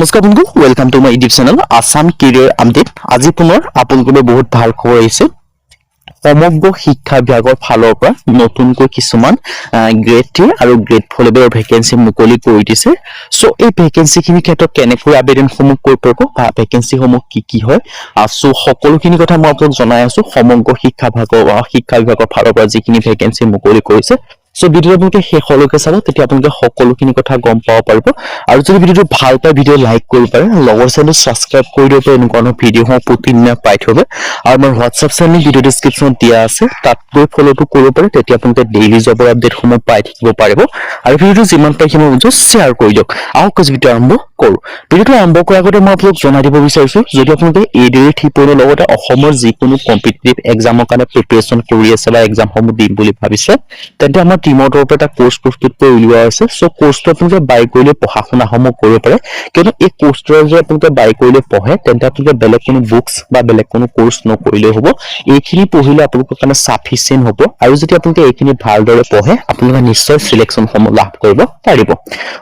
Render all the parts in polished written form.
নমস্কাৰ বন্ধু, welcome to my YouTube channel Assam career update. আজি পুনৰ আপোনালোকৰ বহুত ভাল খবৰ আহিছে। সমগ্ৰ শিক্ষা বিভাগৰ ফালৰ পৰা নতুনকৈ কিছুমান গ্ৰেড 3 আৰু গ্ৰেড 4 লেভেলৰ ভেকেন্সি মুকলি কৰি দিছে। সো এই ভেকেন্সিখিনিৰ ক্ষেত্ৰত কেনেকৈ আবেদনসমূহ কৰিব পাৰিব বা ভেকেন্সিসমূহ কি হয়, সো সকলোখিনি কথা মই আপোনাক জনাই আছো। সমগ্ৰ শিক্ষা বিভাগৰ ফালৰ পৰা যিখিনি ভেকেন্সি মুকলি কৰিছে, সো ভিডিঅ' আপোনালোকে শেষলৈকে চাব, তেতিয়া আপোনালোকে সকলোখিনি কথা গম পাব পাৰিব। আৰু যদি ভিডিঅ'টো ভাল পায় ভিডিঅ' লাইক কৰিব পাৰে, লগৰ চেনেল ছাবস্ক্ৰাইব কৰি দিব পাৰে, এনেকুৱা ধৰণৰ ভিডিঅ'সমূহ প্ৰতিদিনে পাই থব। আৰু মোৰ হোৱাটছআপ চেনেল ভিডিঅ' ডিছক্ৰিপশ্যনত দিয়া আছে, তাত গৈ ফ'ল'টো কৰিব পাৰে, তেতিয়া আপোনালোকে ডেইলি জবৰ আপডেটসমূহ পাই থাকিব পাৰিব। আৰু ভিডিঅ'টো যিমান পাৰে সিমান শ্বেয়াৰ কৰি দিয়ক। আহক ভিডিঅ' আৰম্ভ কৰোঁ। ভিডিঅ'টো আৰম্ভ কৰাৰ আগতে মই আপোনালোক জনাই দিব বিচাৰিছোঁ, যদি আপোনালোকে এইদৰে ঠিপনৰ লগতে অসমৰ যিকোনো কম্পিটিটিভ এক্সামৰ কাৰণে প্ৰিপেৰেশ্যন কৰি আছে বা এক্সামসমূহ দিম বুলি ভাবিছে, তেন্তে আমাৰ টিমৰ তৰফৰ পৰা এটা কোৰ্চ প্ৰস্তুত কৰি উলিওৱা হৈছে। সো কোৰ্চটো আপোনালোকে বাই কৰিলে পঢ়া শুনাসমূহ কৰিব পাৰে, কিয়নো এই কোৰ্চটো যদি আপোনালোকে বাই কৰিলে পঢ়ে, তেন্তে আপোনালোকে বেলেগ কোনো বুকছ বা বেলেগ কোনো কোৰ্চ নকৰিলেও হ'ব। এইখিনি পঢ়িলে আপোনালোকৰ কাৰণে চাফিচিয়েণ্ট হ'ব। আৰু যদি আপোনালোকে এইখিনি ভালদৰে পঢ়ে, আপোনালোকে নিশ্চয় চিলেকশ্যনসমূহ লাভ কৰিব পাৰিব।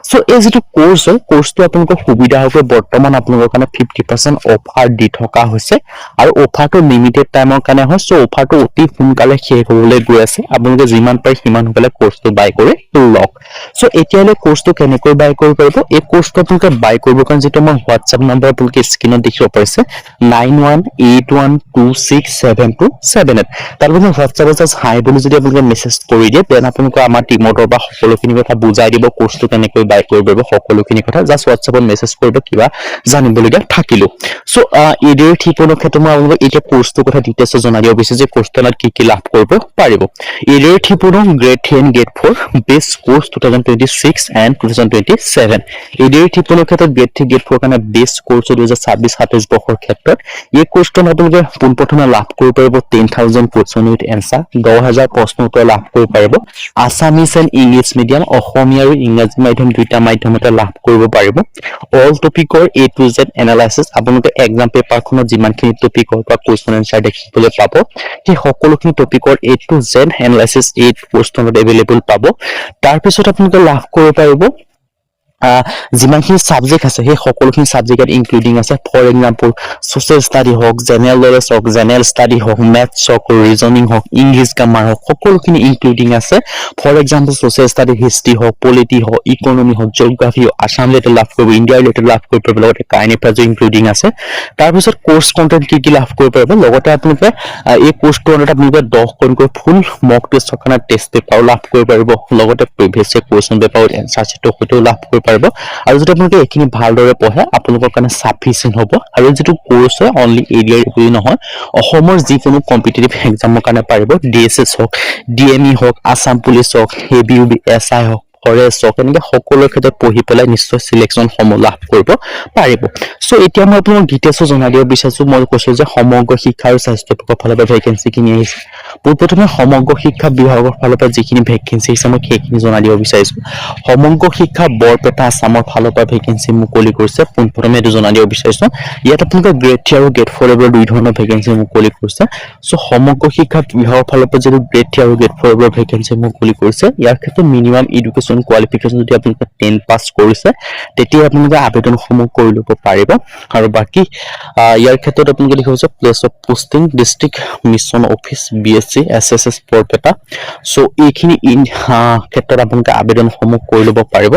সো এই যিটো কোৰ্চ হয়, কোৰ্চটো আপোনালোকৰ সুবিধা হ'ব। বৰ্তমান আপোনালোকৰ কাৰণে 50% অফাৰ দি থকা হৈছে, আৰু অফাৰটো লিমিটেড টাইমৰ কাৰণে হয়। সো অফাৰটো অতি সোনকালে শেষ হ'বলৈ গৈ আছে। আপোনালোকে যিমান পাৰে সিমান সোনকালে কোৰ্চটো বাই কৰি লওক। সো এতিয়ালৈ কোৰ্চটো কেনেকৈ বাই কৰিব পাৰিব, এই কোৰ্চটো আপোনালোকে বাই কৰিবৰ কাৰণে যিটো আমাৰ হোৱাটছআপ নম্বৰ আপোনালোকে স্ক্ৰীনত দেখিব পাৰিছে, 9181267278, তাৰ মানে হোৱাটছআপত জাষ্ট হাই বুলি যদি আপোনালোকে মেছেজ কৰি দিয়ে, দেন আপোনালোকে আমাৰ টিমৰ পৰা সকলোখিনি কথা বুজাই দিব, কোৰ্চটো কেনেকৈ বাই কৰিব পাৰিব, সকলোখিনি কথা জাষ্ট হোৱাটছআপত মেছেজ কৰিব কিবা জানিবলগীয়া থাকিলেও। সো এইদৰে ঠিপনৰ ক্ষেত্ৰত মই আপোনালোকক এতিয়া কোৰ্চটোৰ কথা ডিটেইলছত জনাই দিব বিচাৰিছোঁ যে কোৰ্চটোত কি লাভ কৰিব পাৰিব। এইদৰে ঠিপনৰ grade 3 and grade 4 best course 2026 and 2027। এইদৰে ঠিপনৰ ক্ষেত্ৰত গ্ৰেড 3 গ্ৰেড 4 কাৰণে বেষ্ট কোৰ্চ 2026-27 বৰ্ষৰ ক্ষেত্ৰত এই কোৰ্চটো আপোনালোকে পোনপ্ৰথমে লাভ কৰিব পাৰিব 10,000 কুৱেশ্যন উইথ এনচাৰ, 10,000 প্ৰশ্ন উত্তৰ লাভ কৰিব পাৰিব। আছামিজ এণ্ড ইংলিছ মিডিয়াম, অসমীয়া আৰু ইংৰাজী মাধ্যম দুইটা মাধ্যমতে লাভ কৰিব পাৰিব। অল টপিকৰ A to Z এনালাইচিছ, আপোনালোকে এক্সাম পেপাৰখনত যিমানখিনি টপিকৰ পৰা কুৱেশ্যন এনচাৰ দেখিবলৈ পাব, সেই সকলোখিনি টপিকৰ A to Z এনালাইচিছ এই কোৰ্চখনত এভেইলেবল পাব। তাৰপিছত আপোনালোকে লাভ কৰিব পাৰিব যিমানখিনি ছাবজেক্ট আছে, সেই সকলোখিনি ছাবজেক্ট ইনক্লুডিং আছে। ফৰ এক্সাম্পল ছ'চিয়েল ষ্টাডি হওক, জেনেৰেল নলেজ হওক, জেনেৰেল ষ্টাডি হওক, মেথছ হওক, ৰিজনিং হওক, ইংলিছ গ্ৰামাৰ হওক, সকলোখিনি ইনক্লুডিং আছে। For example social study history হওক, পলিটি হওক, ইকনমি হওক, জিঅ'গ্ৰাফী হওক, আছাম ৰিলেটেড লাভ কৰিব, ইণ্ডিয়া ৰিলেটেড লাভ কৰিব পাৰিব, লগতে কাৰেণ্ট এফেয়াৰ্ছ ইনক্লুডিং আছে। তাৰপিছত কোৰ্চ কণ্টেণ্ট কি লাভ কৰিব পাৰিব, লগতে আপোনালোকে এই কোৰ্চটোৰ আণ্ডাৰত আপোনালোকে 10খনকৈ ফুল মক টেষ্ট থকা টেষ্ট পেপাৰো লাভ কৰিব পাৰিব, লগতে প্ৰিভিয়াছ কুৱেশ্যন পেপাৰ এনচাৰ চিটৰ সৈতেও লাভ কৰিব পাৰিব। আৰু যদি আপোনালোকে এইখিনি ভালদৰে পঢ়ে, আপোনালোকৰ কাৰণে চাফিচিয়েণ্ট হ'ব। আৰু যিটো কোৰ্চ হয় অনলি এৰিয়াৰ বুলি নহয়, অসমৰ যিকোনো কম্পিটিটিভ এক্সামৰ কাৰণে পাৰিব। DSS হওক, DME হওক, আছাম পুলিচ হওক, ABUB, SI হওক, ফৰেষ্ট হওক, এনেকৈ সকলো ক্ষেত্ৰত পঢ়ি পেলাই নিশ্চয় চিলেকশ্যনসমূহ লাভ কৰিব পাৰিব। সো এতিয়া মই আপোনাক ডিটেইলছত জনাই দিব বিচাৰিছোঁ। মই কৈছোঁ যে সমগ্ৰ শিক্ষা আৰু স্বাস্থ্য বিভাগৰ ফালৰ পৰা ভেকেন্সিখিনি আহিছে। পোনপ্ৰথমে সমগ্ৰ শিক্ষা বিভাগৰ ফালৰ পৰা যিখিনি ভেকেন্সি আহিছে, মই সেইখিনি জনাই দিব বিচাৰিছোঁ। সমগ্ৰ শিক্ষা বৰপেটা আছামৰ ফালৰ পৰা ভেকেন্সি মুকলি কৰিছে। পোনপ্ৰথমে এইটো জনাই দিব বিচাৰিছোঁ, ইয়াত আপোনালোকে গ্ৰেড 3 আৰু গ্ৰেড 4 লেভেলৰ দুই ধৰণৰ ভেকেন্সি মুকলি কৰিছে। সো সমগ্ৰ শিক্ষা বিভাগৰ ফালৰ পৰা যিটো গ্ৰেড 3 আৰু গ্ৰেড 4 লেভেলৰ ভেকেন্সি মুকলি কৰিছে, ইয়াৰ ক্ষেত্ৰত মিনিমাম এডুকেশ্যন কোৱালিফিকেশ্যন যদি আপোনালোকে 10 পাছ কৰিছে, তেতিয়া আপোনালোকে আবেদনসমূহ কৰি ল'ব পাৰিব। আৰু বাকী ইয়াৰ ক্ষেত্ৰত আপোনালোকে দেখা হৈছে place of posting district mission office BSc SSS Barpeta. So এইখিনি ক্ষেত্ৰত আপোনালোকে আবেদনসমূহ কৰি ল'ব পাৰিব।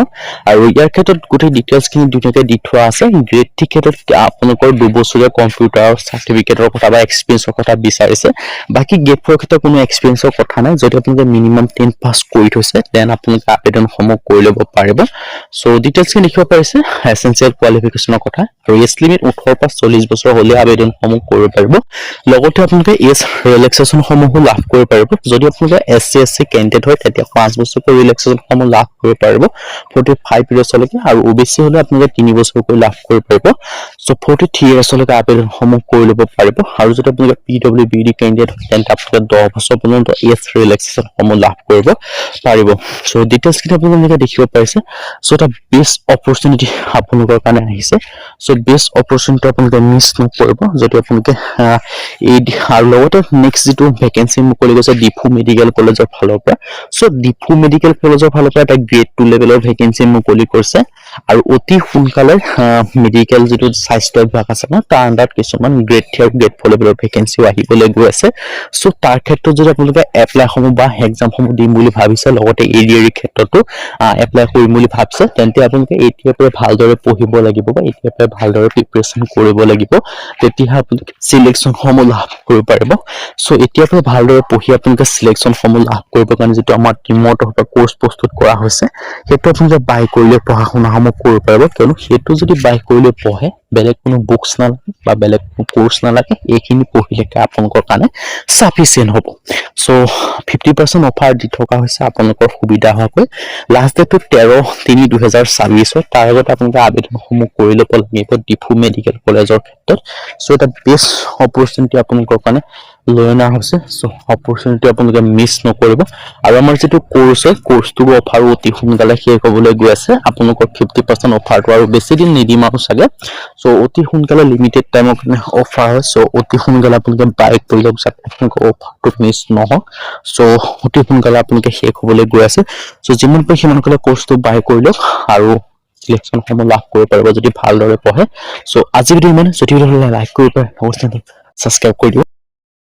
আৰু ইয়াৰ ক্ষেত্ৰত গোটেই ডিটেইলছখিনি ধুনীয়াকৈ দি থোৱা আছে। গ্ৰেড 3 ক্ষেত্ৰত আপোনালোকৰ 2 বছৰীয়া কম্পিউটাৰ চাৰ্টিফিকেটৰ কথা বা এক্সপিৰিয়েঞ্চৰ কথা বিচাৰিছে। বাকী গ্ৰেড 4 ক্ষেত্ৰত কোনো এক্সপিৰিয়েঞ্চৰ কথা নাই। যদি আপোনালোকে মিনিমাম 10 পাছ কৰি থৈছে, দেন আপোনালোকে আবেদনসমূহ কৰি ল'ব পাৰিব। সো ডিটেইলছখিনি লিখিব পাৰিছে এছেঞ্চিয়েল কোৱালিফিকেশ্যনৰ কথা। আৰু এজ লিমিট 18 পৰা 40 বছৰ হ'লে আবেদনসমূহ কৰিব পাৰিব। লগতে আপোনালোকে এজ ৰিলেক্সেশ্যনসমূহো লাভ কৰিব পাৰিব। যদি আপোনালোকে SC SC কেণ্ডিডেট হয়, তেতিয়া 5 বছৰকৈ ৰিলেক্সেশ্যনসমূহ লাভ কৰিব পাৰিব 45 ইয়াৰ্ছলৈকে। আৰু OBC হ'লে আপোনালোকে 3 বছৰকৈ লাভ কৰিব পাৰিব। সো 43 ইয়াৰ্ছলৈকে আবেদনসমূহ কৰি ল'ব পাৰিব। আৰু যদি আপোনালোকে PWBD কেণ্ডিডেট হয়, তেন্তে আপোনালোকে 10 বছৰ পৰ্যন্ত এজ ৰিলেক্সেশ্যনসমূহ লাভ কৰিব পাৰিব। সো ডিটেইলছখিনি আপোনালোকে দেখিব পাৰিছে সো এটা বেষ্ট অপৰচুনিটি আপোনালোকৰ কাৰণে আহিছে সো বেষ্ট অপৰচুনিটি আপোনালোকে মিছ নকৰিব যদি আপোনালোকে এই আৰু লগতে নেক্সট যেটো ভেকেন্সি মুকলি গৈছে ডিফু মেডিকেল কলেজৰ ফালৰ পৰা সো ডিফু মেডিকেল কলেজৰ ফালৰ পৰা এটা গ্ৰেড 2 লেভেলৰ ভেকেন্সি মুকলি কৰিছে আৰু অতি সোনকালে মেডিকেল যেটো স্বাস্থ্য বিভাগ আছে ন তাৰ আন্ডাৰত কিছুমান গ্ৰেড 3 আৰু গ্ৰেড 4 লেভেলৰ ভেকেন্সি আহিবলৈ গৈ আছে সো তাৰ ক্ষেত্ৰত যদি আপোনালোকে এপ্লাই সমূহ বা এক্সাম সমূহ দিম বুলি ভাবিছে লগতে এডিআৰ ক্ষেত্ৰতো এপ্লাই কৰিম বুলি ভাবিছে তেন্তে আপোনালোকে এতিয়াৰ পৰা ভালদৰে পঢ়িব লাগিব বা এতিয়াৰ পৰা ভালদৰে প্ৰিপাৰেচন কৰিব লাগিব তেতিয়া আপোনালোকে সিলেকশন সমূহ লাভ কৰিব পাৰিব সো এতিয়াৰ পৰা ভালদৰে পঢ়ি আপোনালোকে সিলেকশন সমূহ লাভ কৰিব কাৰণে যেটো আমাৰ টিমৰ তৰফৰ কোৰ্স প্ৰস্তুত কৰা হৈছে সেইটো আপোনালোকে বাই কৰিলে পঢ়া শুনা সমূহ কৰিব পাৰিব কিয়নো সেইটো যদি বাই কৰিলে পঢ়ে বেলেগ কোনো বুকস নালাগে বা বেলেগ কোনো কোৰ্স নালাগে এইখিনি পঢ়িলেকে আপোনালোকৰ কাৰণে সাফিসিয়েন্ট হ'ব সো 50% অফাৰ দি থকা হৈছে আপোনালোকৰ সুবিধা হোৱাকৈ লাষ্ট ডেট 13/3/2024 তাৰ আগতে আপোনালোকে আবেদনসমূহ কৰি ল'ব লাগিব ডিফু মেডিকেল কলেজৰ ক্ষেত্ৰত সো এটা বেষ্ট অপৰচুনিটি আপোনালোকৰ কাৰণে লৈ অনা হৈছে সো অপৰচুনিটি আপোনালোকে মিছ নকৰিব আৰু আমাৰ যেটো কোৰ্স হয় কোৰ্সটোৰ অফাৰ অতি সোনকালে শেষ হ'বলৈ গৈ আছে আপোনালোকৰ 50% অফাৰটো আৰু বেছি দিন নিদিম আৰু চাগে সো অতি সোনকালে লিমিটেড টাইমৰ কাৰণে অফাৰ হয় সো অতি সোনকালে আপোনালোকে বাই কৰি লওক যাতে আপোনালোকৰ অফাৰটো মিছ নহওক সো অতি সোনকালে আপোনালোকে শেষ হ'বলৈ গৈ আছে সো যিমান পাৰি সিমান সোনকালে কোৰ্সটো বাই কৰি লওক আৰু সিলেকশন সমূহ লাভ কৰিব পাৰিব যদি ভালদৰে পঢ়ে সো আজি ভিডিও মানে যদি ভিডিওটো লাইক কৰিব পাৰে অৱশ্যে সাবস্ক্ৰাইব কৰি দিয়ক